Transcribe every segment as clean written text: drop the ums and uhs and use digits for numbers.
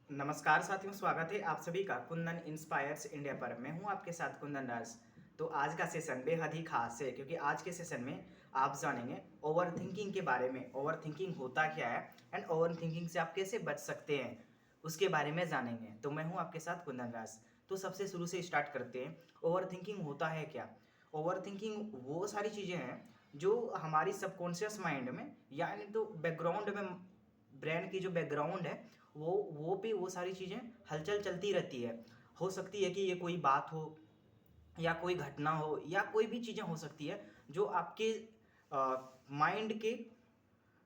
नमस्कार साथियों, स्वागत है आप सभी का कुंदन इंस्पायर्स इंडिया पर। मैं हूं आपके साथ कुंदन राज। तो आज का सेशन बेहद ही खास है क्योंकि आज के सेशन में आप जानेंगे ओवर थिंकिंग के बारे में। ओवर थिंकिंग होता क्या है एंड ओवर थिंकिंग से आप कैसे बच सकते हैं उसके बारे में जानेंगे। तो मैं हूं आपके साथ कुंदन राज। तो सबसे शुरू से स्टार्ट करते हैं। ओवर थिंकिंग होता है क्या? ओवर थिंकिंग वो सारी चीज़ें हैं जो हमारी सबकॉन्शियस माइंड में यानी तो बैकग्राउंड में, ब्रेन की जो बैकग्राउंड है वो पे वो सारी चीज़ें हलचल चलती रहती है। हो सकती है कि ये कोई बात हो या कोई घटना हो या कोई भी चीज़ें हो सकती है जो आपके माइंड के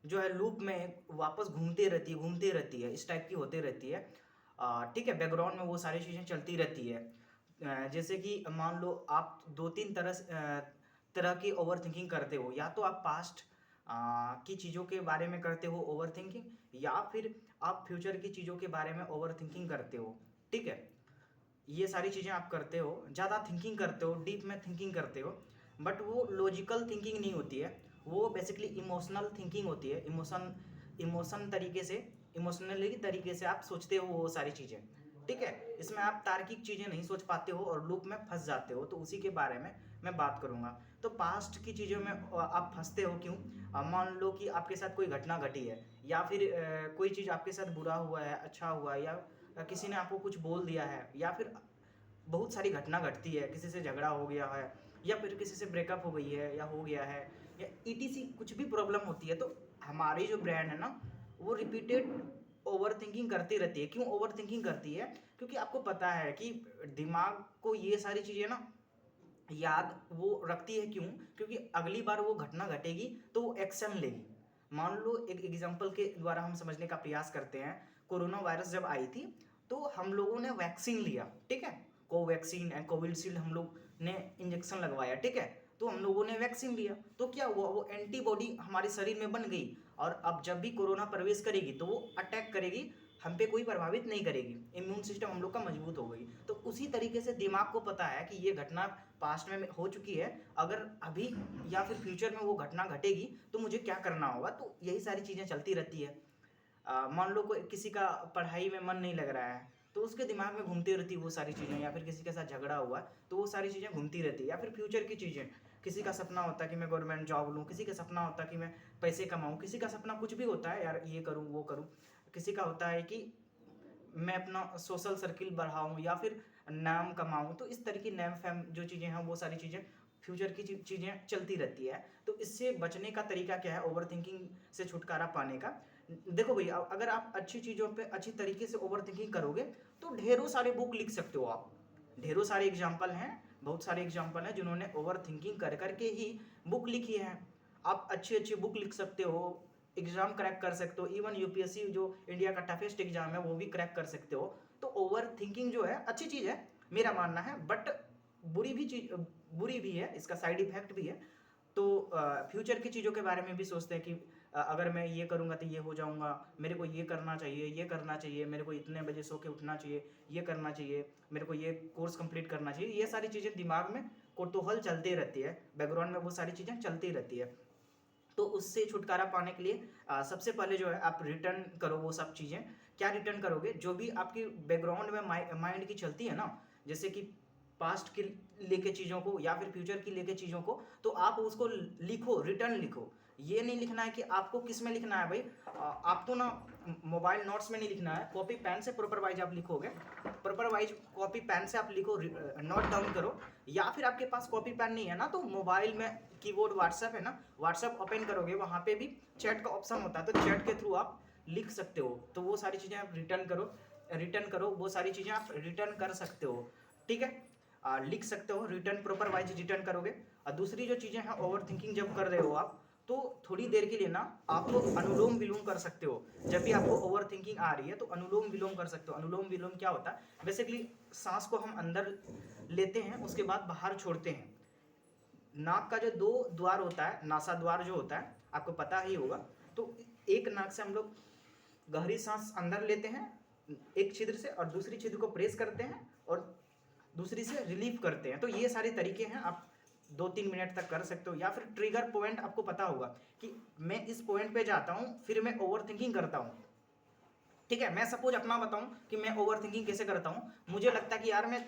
जो है लूप में वापस घूमते रहती है, इस टाइप की होते रहती है। ठीक है, बैकग्राउंड में वो सारी चीज़ें चलती रहती है। जैसे कि मान लो आप दो तीन तरह की ओवर थिंकिंग करते हो। या तो आप पास्ट की चीज़ों के बारे में करते हो ओवर थिंकिंग, या फिर आप फ्यूचर की चीज़ों के बारे में ओवर थिंकिंग करते हो। ठीक है, ये सारी चीज़ें आप करते हो, ज़्यादा थिंकिंग करते हो, डीप में थिंकिंग करते हो। बट वो लॉजिकल थिंकिंग नहीं होती है, वो बेसिकली इमोशनल थिंकिंग होती है। इमोशनली तरीके से आप सोचते हो वो सारी चीज़ें। ठीक है, इसमें आप तार्किक चीज़ें नहीं सोच पाते हो और लूप में फंस जाते हो। तो उसी के बारे में मैं बात करूँगा। तो पास्ट की चीज़ों में आप फंसते हो क्यों? मान लो कि आपके साथ कोई घटना घटी है, या फिर कोई चीज़ आपके साथ बुरा हुआ है, अच्छा हुआ है, या किसी ने आपको कुछ बोल दिया है, या फिर बहुत सारी घटना घटती है, किसी से झगड़ा हो गया है, या फिर किसी से ब्रेकअप हो गई है या हो गया है, या ईटीसी कुछ भी प्रॉब्लम होती है। तो हमारी जो ब्रेन है ना, वो रिपीटेड ओवर थिंकिंग करती रहती है। क्यों ओवर थिंकिंग करती है? क्योंकि आपको पता है कि दिमाग को ये सारी चीज़ें ना याद वो रखती है। क्यों? क्योंकि अगली बार वो घटना घटेगी तो वो एक्शन लेगी। मान लो एक एग्जांपल के द्वारा हम समझने का प्रयास करते हैं। कोरोना वायरस जब आई थी तो हम लोगों ने वैक्सीन लिया, ठीक है, कोवैक्सीन एंड कोविशील्ड हम लोग ने इंजेक्शन लगवाया, ठीक है। तो हम लोगों ने वैक्सीन लिया तो क्या हुआ, वो एंटीबॉडी हमारे शरीर में बन गई, और अब जब भी कोरोना प्रवेश करेगी तो वो अटैक करेगी, हम पे कोई प्रभावित नहीं करेगी। इम्यून सिस्टम हम लोग का मजबूत हो गई। तो उसी तरीके से दिमाग को पता है कि ये घटना पास्ट में हो चुकी है, अगर अभी या फिर फ्यूचर में वो घटना घटेगी तो मुझे क्या करना होगा। तो यही सारी चीज़ें चलती रहती है। मान लो कोई किसी का पढ़ाई में मन नहीं लग रहा है तो उसके दिमाग में घूमती रहती है वो सारी चीज़ें, या फिर किसी के साथ झगड़ा हुआ तो वो सारी चीज़ें घूमती रहती है। या फिर फ्यूचर की चीज़ें, किसी का सपना होता है कि मैं गवर्नमेंट जॉब लूँ, किसी का सपना होता है कि मैं पैसे कमाऊँ, किसी का सपना कुछ भी होता है, यार ये करूँ वो करूँ। किसी का होता है कि मैं अपना सोशल सर्किल बढ़ाऊँ या फिर नाम कमाऊँ। तो इस तरह की नेम फेम जो चीज़ें हैं वो सारी चीज़ें फ्यूचर की चीज़ें चलती रहती है। तो इससे बचने का तरीका क्या है, ओवर थिंकिंग से छुटकारा पाने का? देखो भई, अगर आप अच्छी चीज़ों पे अच्छी तरीके से ओवर थिंकिंग करोगे तो ढेरों सारे बुक लिख सकते हो आप। ढेरों सारे एग्ज़ाम्पल हैं, बहुत सारे एग्ज़ाम्पल हैं जिन्होंने ओवर थिंकिंग कर के ही बुक लिखी है। आप अच्छी-अच्छी बुक लिख सकते हो, एग्ज़ाम क्रैक कर सकते हो, इवन यूपीएससी जो इंडिया का टफेस्ट एग्ज़ाम है वो भी क्रैक कर सकते हो। तो ओवर थिंकिंग जो है अच्छी चीज़ है, मेरा मानना है, बट बुरी भी है, इसका साइड इफ़ेक्ट भी है। तो फ्यूचर की चीज़ों के बारे में भी सोचते हैं कि अगर मैं ये करूँगा तो ये हो जाऊँगा, मेरे को ये करना चाहिए, ये करना चाहिए, मेरे को इतने बजे सो के उठना चाहिए, ये करना चाहिए, मेरे को ये कोर्स कंप्लीट करना चाहिए। ये सारी चीज़ें दिमाग में कुतूहल चलती रहती है, बैकग्राउंड में वो सारी चीज़ें चलती रहती है। तो उससे छुटकारा पाने के लिए सबसे पहले जो है आप रिटर्न करो वो सब चीज़ें। क्या रिटर्न करोगे? जो भी आपकी बैकग्राउंड में माइंड की चलती है ना, जैसे कि पास्ट की लेके चीज़ों को या फिर फ्यूचर की लेके चीज़ों को, तो आप उसको लिखो, रिटर्न लिखो। ये नहीं लिखना है कि आपको किस में लिखना है भाई, आपको ना मोबाइल नोट्स में नहीं लिखना है, कॉपी पेन से प्रॉपर वाइज आप लिखोगे। प्रॉपर वाइज कॉपी पेन से आप लिखो, नोट डाउन करो। या फिर आपके पास कॉपी पेन नहीं है ना, तो मोबाइल में कीबोर्ड व्हाट्सएप है ना, व्हाट्सएप ओपन करोगे, वहाँ पे भी चैट का ऑप्शन होता है, तो चैट के थ्रू आप लिख सकते हो। तो वो सारी चीज़ें आप रिटर्न करो, वो सारी चीज़ें आप रिटर्न कर सकते हो। ठीक है, लिख सकते हो, रिटर्न प्रॉपर वाइज रिटर्न करोगे। और दूसरी जो चीज़ें हैं, ओवर थिंकिंग जब कर रहे हो आप, तो थोड़ी देर के लिए ना आप अनुलोम विलोम कर सकते हो। जब भी आपको ओवर थिंकिंग आ रही है तो अनुलोम विलोम कर सकते हो। अनुलोम विलोम क्या होता है? बेसिकली सांस को हम अंदर लेते हैं, उसके बाद बाहर छोड़ते हैं। नाक का जो दो द्वार होता है, नासा द्वार जो होता है, आपको पता ही होगा। तो एक नाक से हम लोग गहरी सांस अंदर लेते हैं एक छिद्र से, और दूसरी छिद्र को प्रेस करते हैं, और दूसरी से रिलीफ करते हैं। तो ये सारे तरीके हैं, आप 2-3 मिनट तक कर सकते हो। या फिर ट्रिगर पॉइंट आपको पता होगा कि मैं इस पॉइंट पे जाता हूँ फिर मैं ओवर थिंकिंग करता हूँ, ठीक है। मैं सपोज अपना बताऊं कि मैं ओवर थिंकिंग कैसे करता हूँ। मुझे लगता है कि यार मैं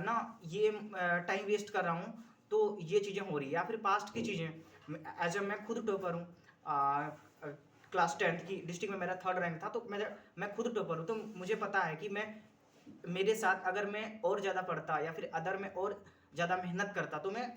ना ये टाइम वेस्ट कर रहा हूँ, तो ये चीज़ें हो रही है, या फिर पास्ट की चीज़ें, एज मैं खुद टॉपर हूँ, क्लास 10th की डिस्ट्रिक्ट में मेरा 3rd रैंक था, तो मैं खुद टॉपर हूँ, तो मुझे पता है कि मेरे साथ अगर मैं और ज़्यादा पढ़ता या फिर अदर में और ज़्यादा मेहनत करता तो मैं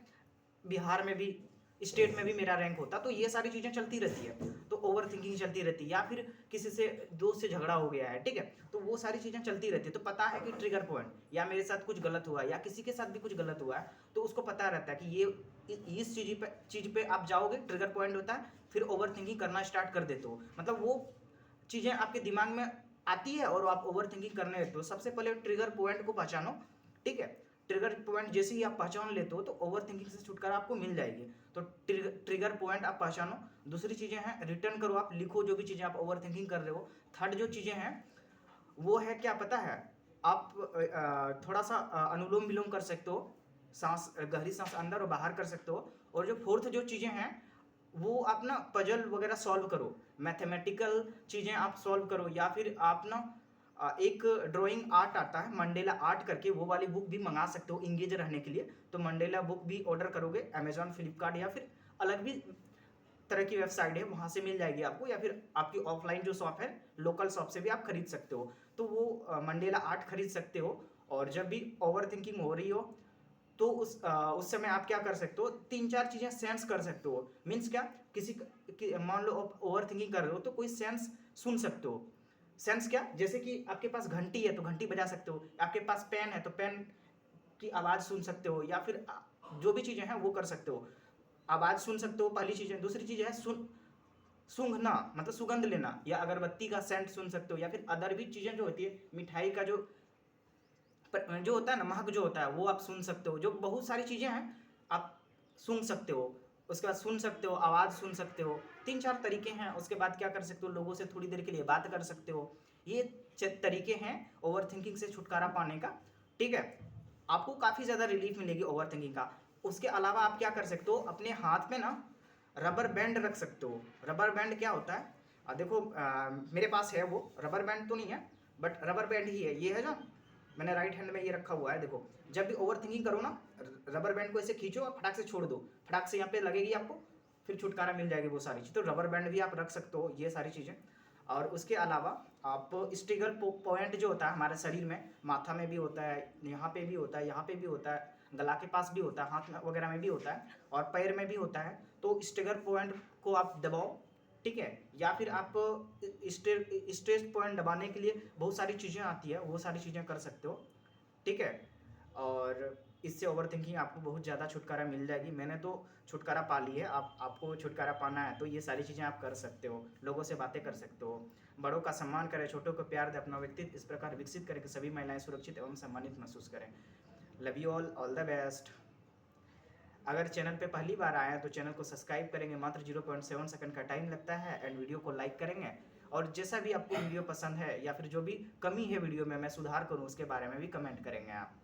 बिहार में भी, स्टेट में भी मेरा रैंक होता। तो ये सारी चीज़ें चलती रहती है, तो ओवर थिंकिंग चलती रहती है, या फिर किसी से दोस्त से झगड़ा हो गया है, ठीक है, तो वो सारी चीज़ें चलती रहती है। तो पता है कि ट्रिगर पॉइंट, या मेरे साथ कुछ गलत हुआ है या किसी के साथ भी कुछ गलत हुआ है, तो उसको पता रहता है कि ये इस चीज़ पे आप जाओगे, ट्रिगर पॉइंट होता है, फिर ओवर थिंकिंग करना स्टार्ट कर देते हो। मतलब वो चीज़ें आपके दिमाग में आती है और आप ओवर थिंकिंग करने लगते हो। सबसे पहले ट्रिगर पॉइंट को पहचानो, ठीक है। ट्रिगर पॉइंट जैसे ही आप पहचान लेते हो तो ओवर थिंकिंग से छुटकारा आपको मिल जाएगी। तो ट्रिगर पॉइंट आप पहचानो। दूसरी चीज़ें हैं, रिटर्न करो, आप लिखो जो भी चीज़ें आप ओवर थिंकिंग कर रहे हो। थर्ड जो चीज़ें हैं वो है क्या पता है, आप थोड़ा सा अनुलोम विलोम कर सकते हो, सांस, गहरी सांस अंदर और बाहर कर सकते हो। और जो फोर्थ जो चीज़ें हैं वो आप ना पजल वगैरह सॉल्व करो, मैथमेटिकल चीज़ें आप सॉल्व करो, या फिर आप ना एक ड्राइंग आर्ट आता है मंडेला आर्ट करके, वो वाली बुक भी मंगा सकते हो इंगेज रहने के लिए। तो मंडेला बुक भी ऑर्डर करोगे अमेजॉन, फ्लिपकार्ट या फिर अलग भी तरह की वेबसाइट है, वहाँ से मिल जाएगी आपको, या फिर आपकी ऑफलाइन जो शॉप है लोकल शॉप से भी आप खरीद सकते हो। तो वो मंडेला आर्ट खरीद सकते हो। और जब भी ओवर थिंकिंग हो रही हो तो उस समय आप क्या कर सकते हो, 3-4 चीज़ें सेंस कर सकते हो। मीन्स क्या, मान लो आप ओवर थिंकिंग कर रहे हो तो कोई सेंस सुन सकते हो। सेंस क्या, जैसे कि आपके पास घंटी है तो घंटी बजा सकते हो, आपके पास पेन है तो पेन की आवाज़ सुन सकते हो, या फिर जो भी चीज़ें हैं वो कर सकते हो। आवाज़ सुन सकते हो, पहली चीज़ है। दूसरी चीज़ है सूंघना, मतलब सुगंध लेना, या अगरबत्ती का सेंट सुन सकते हो, या फिर अदर भी चीज़ें जो होती है, मिठाई का जो होता है ना, महक जो होता है वो आप सुन सकते हो। जो बहुत सारी चीज़ें हैं आप सूंघ सकते हो, उसके बाद सुन सकते हो, आवाज़ सुन सकते हो। 3-4 तरीके हैं। उसके बाद क्या कर सकते हो, लोगों से थोड़ी देर के लिए बात कर सकते हो। ये तरीके हैं ओवर थिंकिंग से छुटकारा पाने का, ठीक है। आपको काफ़ी ज़्यादा रिलीफ मिलेगी ओवर थिंकिंग का। उसके अलावा आप क्या कर सकते हो, अपने हाथ में ना रबर बैंड रख सकते हो। रबर बैंड क्या होता है, देखो मेरे पास है, वो रबर बैंड तो नहीं है बट रबर बैंड ही है। ये है जो मैंने राइट हैंड में ये रखा हुआ है, देखो। जब भी ओवर थिंकिंग करो ना, रबर बैंड को ऐसे खींचो और फटाक से छोड़ दो, फटाक से यहाँ पे लगेगी आपको, फिर छुटकारा मिल जाएगी वो सारी चीज़। तो रबर बैंड भी आप रख सकते हो, ये सारी चीज़ें। और उसके अलावा आप स्ट्रिगर पॉइंट जो होता है हमारे शरीर में, माथा में भी होता है, यहाँ पे भी होता है, यहाँ पे भी होता है, गला के पास भी होता है, हाथ में वगैरह में भी होता है, और पैर में भी होता है। तो स्ट्रिगर पॉइंट को आप दबाओ, ठीक है। या फिर आप स्ट्रेस पॉइंट दबाने के लिए बहुत सारी चीज़ें आती है, वो सारी चीज़ें कर सकते हो, ठीक है। और इससे ओवर थिंकिंग आपको बहुत ज़्यादा छुटकारा मिल जाएगी। मैंने तो छुटकारा पा ली है, आपको छुटकारा पाना है तो ये सारी चीज़ें आप कर सकते हो। लोगों से बातें कर सकते हो, बड़ों का सम्मान करें, छोटों को प्यार दें, अपना व्यक्तित्व इस प्रकार विकसित करें कि सभी महिलाएं सुरक्षित एवं सम्मानित महसूस करें। Love you all the best. अगर चैनल पे पहली बार आए हैं तो चैनल को सब्सक्राइब करेंगे, मात्र 0.7 सेकंड का टाइम लगता है, एंड वीडियो को लाइक करेंगे। और जैसा भी आपको वीडियो पसंद है या फिर जो भी कमी है वीडियो में मैं सुधार करूँ उसके बारे में भी कमेंट करेंगे आप।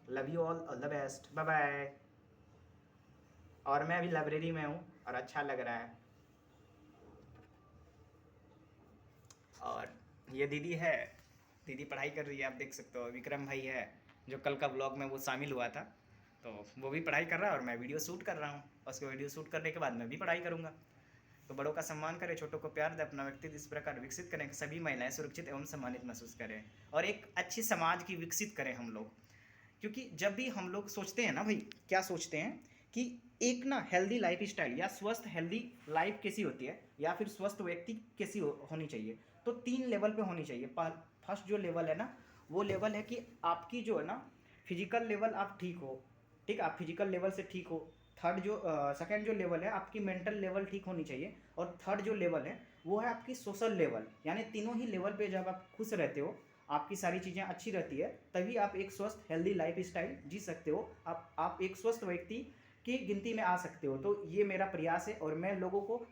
Love you all the best, bye bye. और मैं अभी लाइब्रेरी में हूँ और अच्छा लग रहा है। और ये दीदी है, दीदी पढ़ाई कर रही है, आप देख सकते हो। विक्रम भाई है जो कल का ब्लॉग में वो शामिल हुआ था, तो वो भी पढ़ाई कर रहा है और मैं वीडियो शूट कर रहा हूँ। उसको वीडियो शूट करने के बाद मैं भी पढ़ाई करूँगा। तो बड़ों का सम्मान करें, छोटों को प्यार दें, अपना व्यक्तित्व इस प्रकार विकसित करें कि सभी महिलाएं सुरक्षित एवं सम्मानित महसूस करें, और एक अच्छी समाज की विकसित करें हम लोग। क्योंकि जब भी हम लोग सोचते हैं ना भाई, क्या सोचते हैं कि एक ना हेल्दी लाइफ स्टाइल या स्वस्थ हेल्दी लाइफ कैसी होती है, या फिर स्वस्थ व्यक्ति कैसी होनी चाहिए, तो 3 लेवल पे होनी चाहिए। फर्स्ट जो लेवल है ना, वो लेवल है कि आपकी जो है ना फिजिकल लेवल आप ठीक हो, ठीक, आप फिजिकल लेवल से ठीक हो। थर्ड जो सेकंड जो लेवल है, आपकी मेंटल लेवल ठीक होनी चाहिए। और थर्ड जो लेवल है वो है आपकी सोशल लेवल। यानी तीनों ही लेवल पे जब आप खुश रहते हो, आपकी सारी चीज़ें अच्छी रहती है, तभी आप एक स्वस्थ हेल्दी लाइफ स्टाइल जी सकते हो। आप एक स्वस्थ व्यक्ति की गिनती में आ सकते हो। तो ये मेरा प्रयास है और मैं लोगों को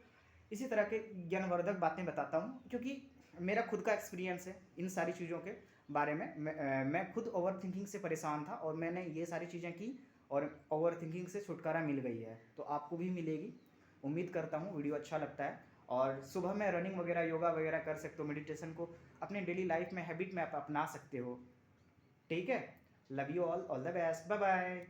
इसी तरह के ज्ञानवर्धक बातें बताता हूँ, क्योंकि मेरा खुद का एक्सपीरियंस है इन सारी चीज़ों के बारे में। मैं खुद ओवर थिंकिंग से परेशान था और मैंने ये सारी चीज़ें की और ओवर थिंकिंग से छुटकारा मिल गई है, तो आपको भी मिलेगी। उम्मीद करता हूँ वीडियो अच्छा लगता है। और सुबह में रनिंग वगैरह योगा वगैरह कर सकते हो, मेडिटेशन को अपने डेली लाइफ में हैबिट में आप अपना सकते हो। ठीक है, love you all the best, bye bye.